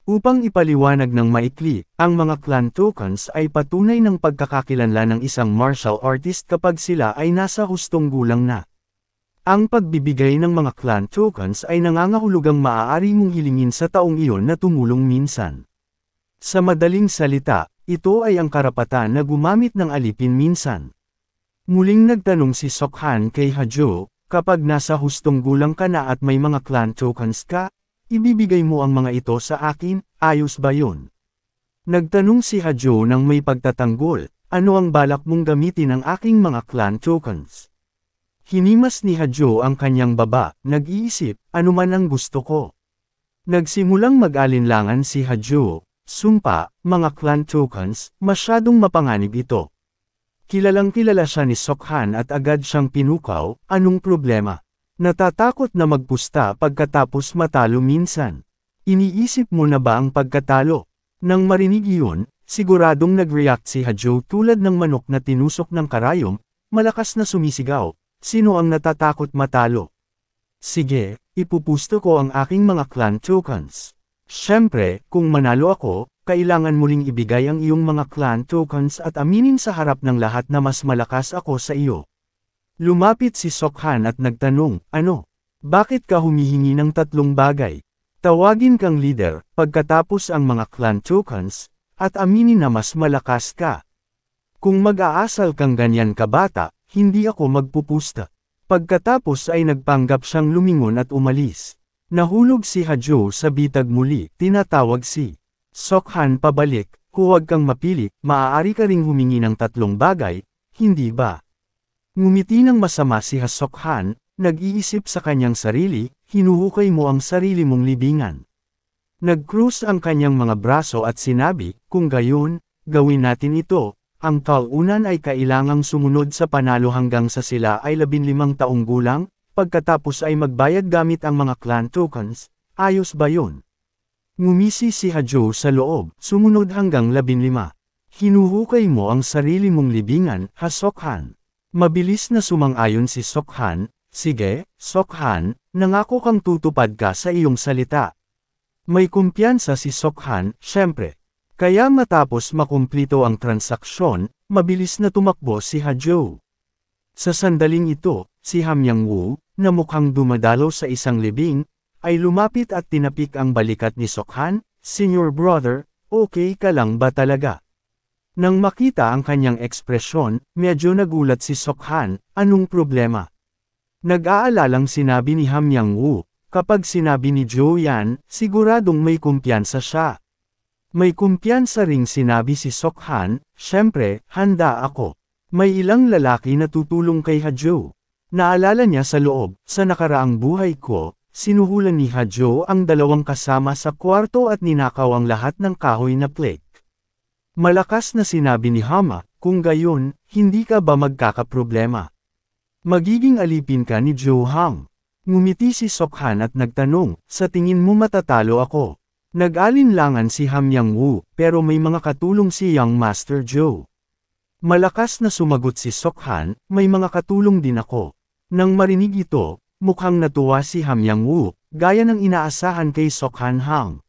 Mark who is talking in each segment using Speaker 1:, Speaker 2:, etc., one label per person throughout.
Speaker 1: Upang ipaliwanag ng maikli, ang mga clan tokens ay patunay ng pagkakakilanlan ng isang martial artist kapag sila ay nasa hustong gulang na. Ang pagbibigay ng mga clan tokens ay nangangahulugang maaari mong hilingin sa taong iyon na tumulong minsan. Sa madaling salita, ito ay ang karapatan na gumamit ng alipin minsan. Muling nagtanong si Sokhan kay Hajo, kapag nasa hustong gulang ka na at may mga clan tokens ka, ibibigay mo ang mga ito sa akin, ayos ba yun? Nagtanong si Hajo nang may pagtatanggol, ano ang balak mong gamitin ang aking mga clan tokens? Hinimas ni Hajo ang kanyang baba, nag-iisip, ano man ang gusto ko. Nagsimulang mag-alinlangan si Hajo, sumpa, mga clan tokens, masyadong mapanganib ito. Kilalang kilala siya ni Sokhan at agad siyang pinukaw, anong problema? Natatakot na magpusta pagkatapos matalo minsan. Iniisip mo na ba ang pagkatalo? Nang marinig iyon, siguradong nag-react si Hajo tulad ng manok na tinusok ng karayom, malakas na sumisigaw. Sino ang natatakot matalo? Sige, ipupusto ko ang aking mga clan tokens. Siyempre, kung manalo ako, kailangan muling ibigay ang iyong mga clan tokens at aminin sa harap ng lahat na mas malakas ako sa iyo. Lumapit si Sokhan at nagtanong, ano? Bakit ka humihingi ng tatlong bagay? Tawagin kang leader, pagkatapos ang mga clan tokens, at aminin na mas malakas ka. Kung mag-aasal kang ganyan kabata, hindi ako magpupusta. Pagkatapos ay nagpanggap siyang lumingon at umalis. Nahulog si Hajo sa bitag muli, tinatawag si Sokhan pabalik, huwag kang mapili, maaari ka ring humingi ng tatlong bagay, hindi ba? Ngumiti ng masama si Sokhan, nag-iisip sa kanyang sarili, hinuhukay mo ang sarili mong libingan. Nag-cruise ang kanyang mga braso at sinabi, kung gayon, gawin natin ito, ang talunan ay kailangang sumunod sa panalo hanggang sa sila ay 15 taong gulang, pagkatapos ay magbayad gamit ang mga clan tokens, ayos ba yun? Ngumisi si Hajo sa loob, sumunod hanggang 15. Hinuhukay mo ang sarili mong libingan, Sokhan. Mabilis na sumang-ayon si Sokhan, sige, Sokhan, nangako kang tutupad ka sa iyong salita. May kumpiyansa si Sokhan, syempre. Kaya matapos makumplito ang transaksyon, mabilis na tumakbo si Hajo. Sa sandaling ito, si Hamyang Wu, na mukhang dumadalo sa isang libing, ay lumapit at tinapik ang balikat ni Sokhan, Senior Brother, okay ka lang ba talaga? Nang makita ang kanyang ekspresyon, medyo nagulat si Sokhan, anong problema? Nag-aalalang sinabi ni Hamyang Wu, kapag sinabi ni Zhou Yan, siguradong may kumpiyansa siya. May kumpiyansa ring sinabi si Sokhan, syempre, handa ako. May ilang lalaki na tutulong kay Hajo. Naalala niya sa loob, sa nakaraang buhay ko, sinuhulan ni Hajo ang dalawang kasama sa kwarto at ninakaw ang lahat ng kahoy na plate. Malakas na sinabi ni Hama, kung gayon, hindi ka ba magkakaproblema? Magiging alipin ka ni Zhou Hang. Ngumiti si Sokhan at nagtanong, sa tingin mo matatalo ako? Nag-alinlangan si Hamyang Wu, pero may mga katulong si Young Master Zhou. Malakas na sumagot si Sokhan, may mga katulong din ako. Nang marinig ito, mukhang natuwa si Hamyang Wu, gaya ng inaasahan kay Sokhan Hang.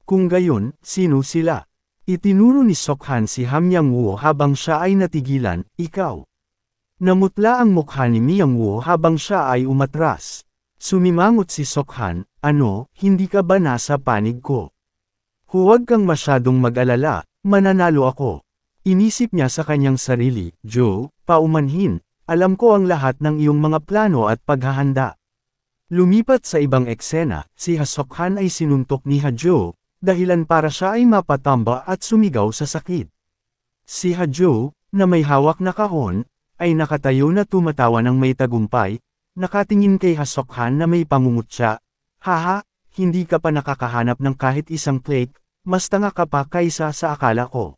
Speaker 1: Kung gayon, sino sila? Itinuro ni Sokhan si Hamyang Wu habang siya ay natigilan, ikaw. Namutla ang mukha ni Myang Wu habang siya ay umatras. Sumimangot si Sokhan, ano, hindi ka ba nasa panig ko? Huwag kang masyadong mag-alala, mananalo ako. Inisip niya sa kanyang sarili, Joe, paumanhin, alam ko ang lahat ng iyong mga plano at paghahanda. Lumipat sa ibang eksena, si Sokhan ay sinuntok ni Hajo, dahilan para siya ay mapatamba at sumigaw sa sakit. Si Hajo, na may hawak na kahon, ay nakatayo na tumatawa ng may tagumpay, nakatingin kay Sokhan na may pangungutya, haha, hindi ka pa nakakahanap ng kahit isang plate, mas tanga ka pa kaysa sa akala ko.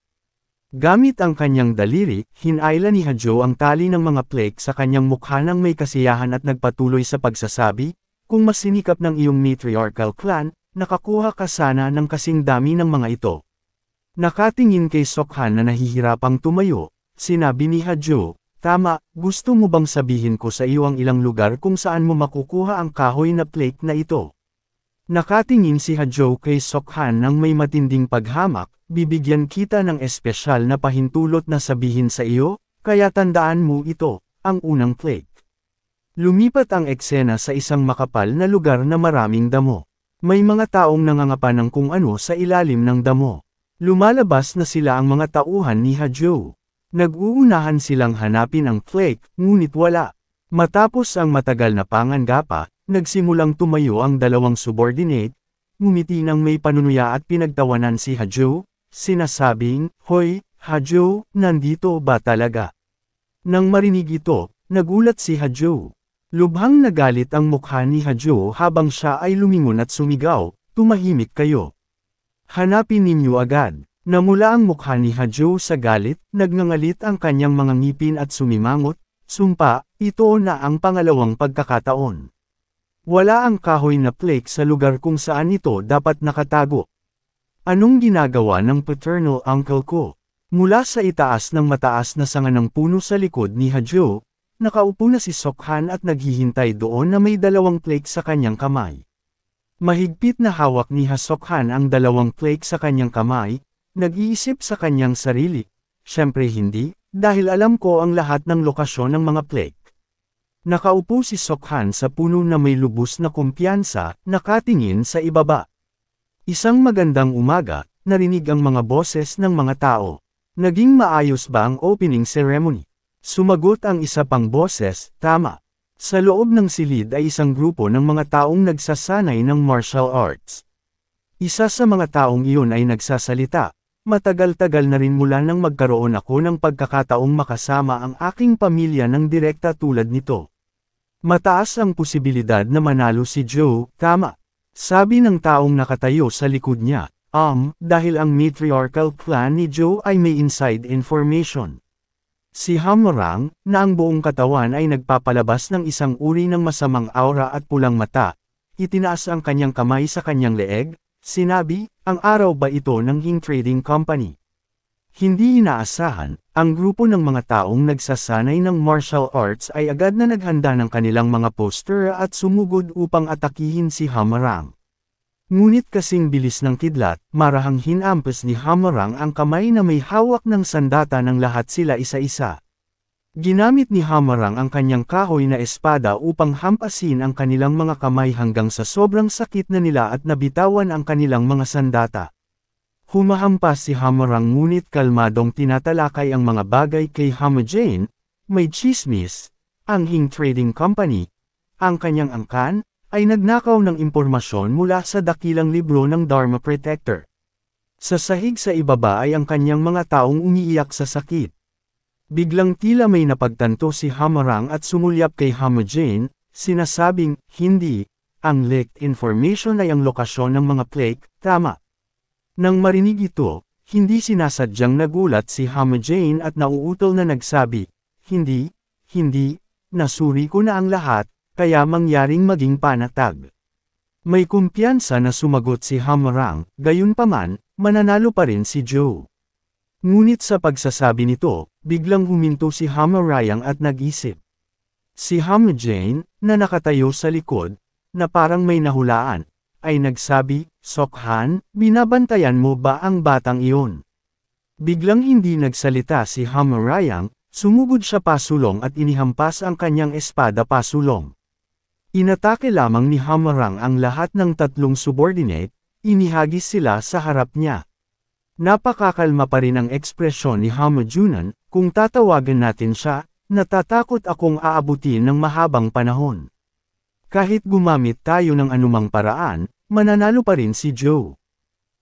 Speaker 1: Gamit ang kanyang daliri, hinayla ni Hajo ang tali ng mga plate sa kanyang mukha nang may kasiyahan at nagpatuloy sa pagsasabi, kung mas sinikap ng iyong matriarchal clan, nakakuha ka sana ng kasing dami ng mga ito. Nakatingin kay Sokhan na nahihirapang tumayo, sinabi ni Hajo, tama, gusto mo bang sabihin ko sa iyo ang ilang lugar kung saan mo makukuha ang kahoy na plate na ito? Nakatingin si Hajo kay Sokhan nang may matinding paghamak, bibigyan kita ng espesyal na pahintulot na sabihin sa iyo, kaya tandaan mo ito, ang unang flake. Lumipat ang eksena sa isang makapal na lugar na maraming damo. May mga taong nangangapa ng kung ano sa ilalim ng damo. Lumalabas na sila ang mga tauhan ni Hajo. Nag-uunahan silang hanapin ang flake, ngunit wala. Matapos ang matagal na pangangapa, nagsimulang tumayo ang dalawang subordinate, ngumiti nang may panunuya at pinagtawanan si Hajo, sinasabing, "Hoy, Hajo, nandito ba talaga?" Nang marinig ito, nagulat si Hajo. Lubhang nagalit ang mukha ni Hajo habang siya ay lumingon at sumigaw, "Tumahimik kayo. Hanapin ninyo agad." Namula ang mukha ni Hajo sa galit, nagngangalit ang kanyang mga ngipin at sumimangot, "Sumpa, ito na ang pangalawang pagkakataon. Wala ang kahoy na flake sa lugar kung saan ito dapat nakatago. Anong ginagawa ng paternal uncle ko?" Mula sa itaas ng mataas na sanga ng puno sa likod ni Hajo, nakaupo na si Sokhan at naghihintay doon na may dalawang flake sa kanyang kamay. Mahigpit na hawak ni Sokhan ang dalawang flake sa kanyang kamay, nag-iisip sa kanyang sarili. Siyempre hindi, dahil alam ko ang lahat ng lokasyon ng mga flake. Nakaupo si Sokhan sa puno na may lubos na kumpiyansa, nakatingin sa ibaba. Isang magandang umaga, narinig ang mga boses ng mga tao. Naging maayos ba ang opening ceremony? Sumagot ang isa pang boses, "Tama." Sa loob ng silid ay isang grupo ng mga taong nagsasanay ng martial arts. Isa sa mga taong iyon ay nagsasalita, "Matagal-tagal na rin mula nang magkaroon ako ng pagkakataong makasama ang aking pamilya ng direkta tulad nito. Mataas ang posibilidad na manalo si Joe, tama?" Sabi ng taong nakatayo sa likod niya, dahil ang matriarchal clan ni Joe ay may inside information." Si Hamorang, na ang buong katawan ay nagpapalabas ng isang uri ng masamang aura at pulang mata, itinaas ang kanyang kamay sa kanyang leeg, sinabi, "Ang araw ba ito ng Hing Trading Company?" Hindi inaasahan, ang grupo ng mga taong nagsasanay ng martial arts ay agad na naghanda ng kanilang mga poster at sumugod upang atakihin si Hamorang. Ngunit kasing bilis ng kidlat, marahang hinampas ni Hamorang ang kamay na may hawak ng sandata ng lahat sila isa-isa. Ginamit ni Hamorang ang kanyang kahoy na espada upang hampasin ang kanilang mga kamay hanggang sa sobrang sakit na nila at nabitawan ang kanilang mga sandata. Humahampas si Hamorang ngunit kalmadong tinatalakay ang mga bagay kay Hamajane, may chismis, ang Hing Trading Company, ang kanyang angkan, ay nagnakaw ng impormasyon mula sa dakilang libro ng Dharma Protector. Sa sahig sa ibaba ay ang kanyang mga taong umiiyak sa sakit. Biglang tila may napagtanto si Hamorang at sumulyap kay Hamajane, sinasabing, "Hindi, ang leaked information ay ang lokasyon ng mga flake, tama?" Nang marinig ito, hindi sinasadyang nagulat si Hamajane at nauutol na nagsabi, Hindi, nasuri ko na ang lahat, kaya mangyaring maging panatag." May kumpiyansa na sumagot si Hamorang, gayunpaman, mananalo pa rin si Joe. Ngunit sa pagsasabi nito, biglang huminto si Hamorang at nag-isip. Si Hamajane, na nakatayo sa likod, na parang may nahulaan, ay nagsabi, "Sokhan, binabantayan mo ba ang batang iyon?" Biglang hindi nagsalita si Hamorang, sumugod siya pasulong at inihampas ang kanyang espada pasulong. Inatake lamang ni Hamorang ang lahat ng tatlong subordinate, inihagis sila sa harap niya. Napakakalma pa rin ang ekspresyon ni Hamajunan, "Kung tatawagan natin siya, natatakot akong aabutin ng mahabang panahon. Kahit gumamit tayo ng anumang paraan, mananalo pa rin si Joe."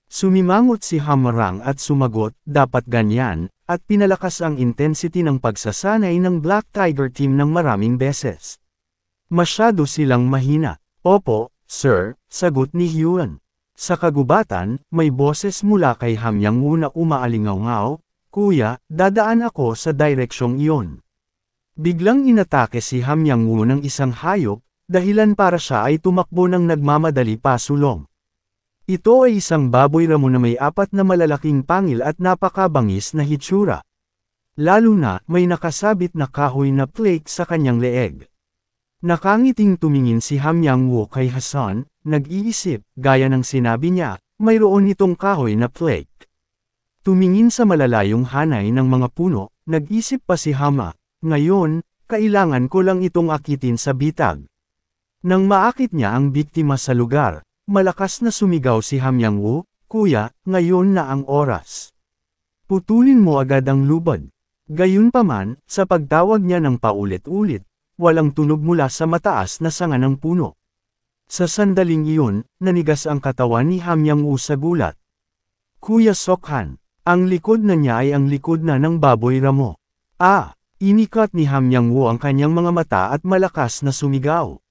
Speaker 1: Sumimangot si Hamorang at sumagot, "Dapat ganyan," at pinalakas ang intensity ng pagsasanay ng Black Tiger team ng maraming beses. Masyado silang mahina. "Opo, sir," sagot ni Hyun. Sa kagubatan, may boses mula kay Hamyang na umaalingaw-ngaw, "Kuya, dadaan ako sa direksyong iyon." Biglang inatake si Hamyang ng isang hayop, dahilan para siya ay tumakbo ng nagmamadali pasulong. Ito ay isang baboy ramo na may 4 na malalaking pangil at napakabangis na hitsura. Lalo na, may nakasabit na kahoy na flake sa kanyang leeg. Nakangiting tumingin si Hamyang Wu kay Hassan, nag-iisip, gaya ng sinabi niya, mayroon itong kahoy na flake. Tumingin sa malalayong hanay ng mga puno, nag-isip pa si Hama, ngayon, kailangan ko lang itong akitin sa bitag. Nang maakit niya ang biktima sa lugar, malakas na sumigaw si Hamyang Wu, Kuya, ngayon na ang oras. Putulin mo agad ang lubad. Gayunpaman, sa pagtawag niya ng paulit-ulit, walang tunog mula sa mataas na sanga ng puno. Sa sandaling iyon, nanigas ang katawan ni Hamyang Wu sa gulat. Kuya Sokhan, ang likod na niya ay ang likod na ng baboy ramo. Inikat ni Hamyang Wu ang kanyang mga mata at malakas na sumigaw.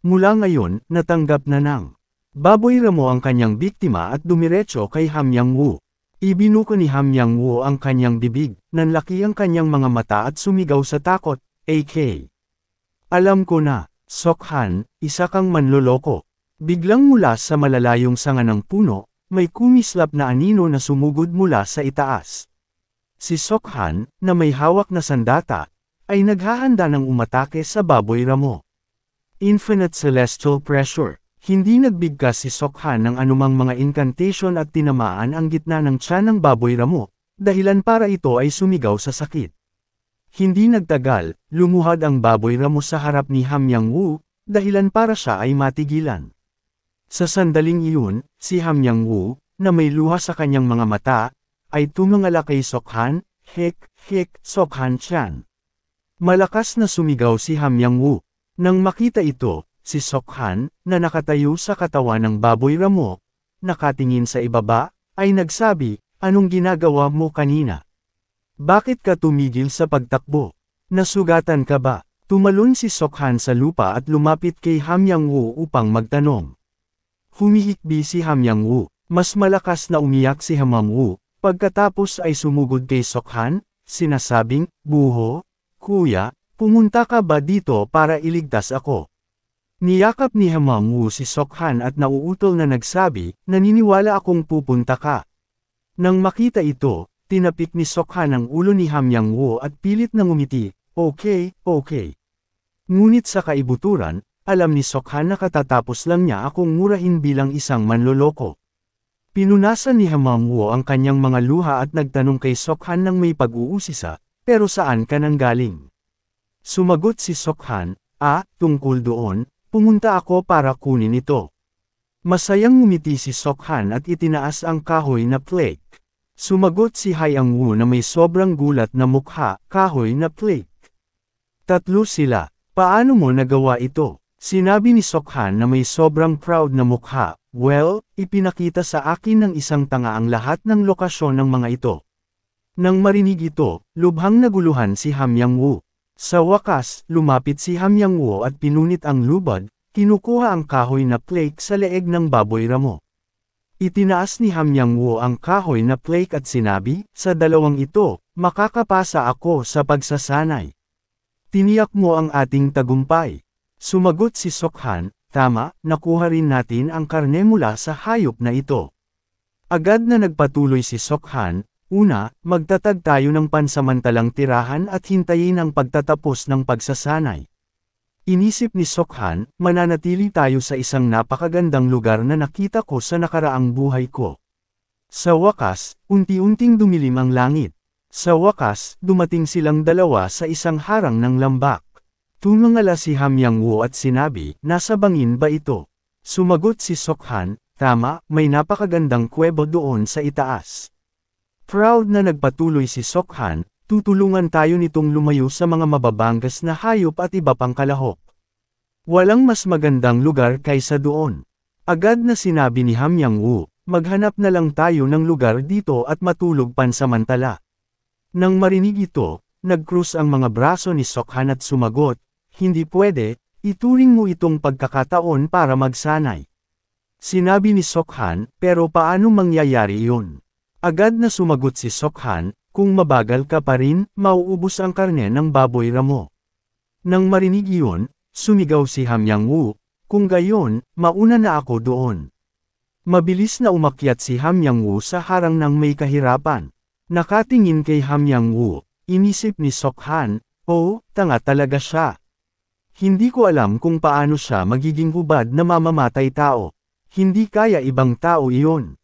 Speaker 1: Mula ngayon, natanggap na ng baboy ramo ang kanyang biktima at dumiretso kay Hamyang Wu. Ibinuko ni Hamyang Wu ang kanyang bibig, nanlaki ang kanyang mga mata at sumigaw sa takot, AK. Alam ko na, Sokhan, isa kang manloloko. Biglang mula sa malalayong sanga ng puno, may kumislap na anino na sumugod mula sa itaas. Si Sokhan, na may hawak na sandata, ay naghahanda ng umatake sa baboy ramo. Infinite celestial pressure. Hindi nagbigkas si Sokhan ng anumang mga incantation at tinamaan ang gitna ng tiyan ng baboy ramo, dahilan para ito ay sumigaw sa sakit. Hindi nagtagal, lumuhad ang baboy ramo sa harap ni Hamyang Wu, dahilan para siya ay matigilan. Sa sandaling iyon, si Hamyang Wu, na may luha sa kanyang mga mata, ay tumangala kay Sokhan, Hek, Sokhan Chan. Malakas na sumigaw si Hamyang Wu. Nang makita ito, si Sokhan, na nakatayo sa katawan ng baboy ramo, nakatingin sa ibaba, ay nagsabi, anong ginagawa mo kanina? Bakit ka tumigil sa pagtakbo? Nasugatan ka ba? Tumalon si Sokhan sa lupa at lumapit kay Hamyang Wu upang magtanong. Humihikbi si Hamyang Wu, mas malakas na umiyak si Hamyang Wu, pagkatapos ay sumugod kay Sokhan, sinasabing, Buho, Kuya, pumunta ka ba dito para iligtas ako? Niyakap ni Hamyang Wu si Sokhan at nauutol na nagsabi, naniniwala akong pupunta ka. Nang makita ito, tinapik ni Sokhan ang ulo ni Hamyang Wu at pilit na ngumiti, okay. Ngunit sa kaibuturan, alam ni Sokhan na katatapos lang niya akong murahin bilang isang manloloko. Pinunasan ni Hamyang Wu ang kanyang mga luha at nagtanong kay Sokhan ng may pag-uusisa, pero saan ka nang galing? Sumagot si Sokhan, tungkol doon, pumunta ako para kunin ito. Masayang ngumiti si Sokhan at itinaas ang kahoy na flake. Sumagot si Hamyang Wu na may sobrang gulat na mukha, kahoy na flake. Tatlo sila, paano mo nagawa ito? Sinabi ni Sokhan na may sobrang proud na mukha, well, ipinakita sa akin ng isang tanga ang lahat ng lokasyon ng mga ito. Nang marinig ito, lubhang naguluhan si Hamyang Wu. Sa wakas, lumapit si Hamyang Wu at pinunit ang lubad, kinukuha ang kahoy na flake sa leeg ng baboy ramo. Itinaas ni Hamyang Wu ang kahoy na flake at sinabi, sa dalawang ito, makakapasa ako sa pagsasanay. Tiniyak mo ang ating tagumpay. Sumagot si Sokhan, tama, nakuha rin natin ang karne mula sa hayop na ito. Agad na nagpatuloy si Sokhan, una, magtatag tayo ng pansamantalang tirahan at hintayin ang pagtatapos ng pagsasanay. Inisip ni Sokhan, mananatili tayo sa isang napakagandang lugar na nakita ko sa nakaraang buhay ko. Sa wakas, unti-unting dumilim ang langit. Sa wakas, dumating silang dalawa sa isang harang ng lambak. Tumangala si Hamyang Wu at sinabi, nasa bangin ba ito? Sumagot si Sokhan, tama, may napakagandang kuwebo doon sa itaas. Proud na nagpatuloy si Sokhan, tutulungan tayo nitong lumayo sa mga mababanggas na hayop at iba pang kalahok. Walang mas magandang lugar kaysa doon. Agad na sinabi ni Hamyang Wu, maghanap na lang tayo ng lugar dito at matulog pansamantala. Nang marinig ito, nag-cross ang mga braso ni Sokhan at sumagot, hindi pwede, ituring mo itong pagkakataon para magsanay. Sinabi ni Sokhan, pero paano mangyayari iyon? Agad na sumagot si Sokhan, kung mabagal ka pa rin, mauubos ang karne ng baboy ramo. Nang marinig iyon, sumigaw si Hamyang Wu, kung gayon, mauna na ako doon. Mabilis na umakyat si Hamyang Wu sa harang ng may kahirapan. Nakatingin kay Hamyang Wu, inisip ni Sokhan, tanga talaga siya. Hindi ko alam kung paano siya magiging hubad na mamamatay tao. Hindi kaya ibang tao iyon.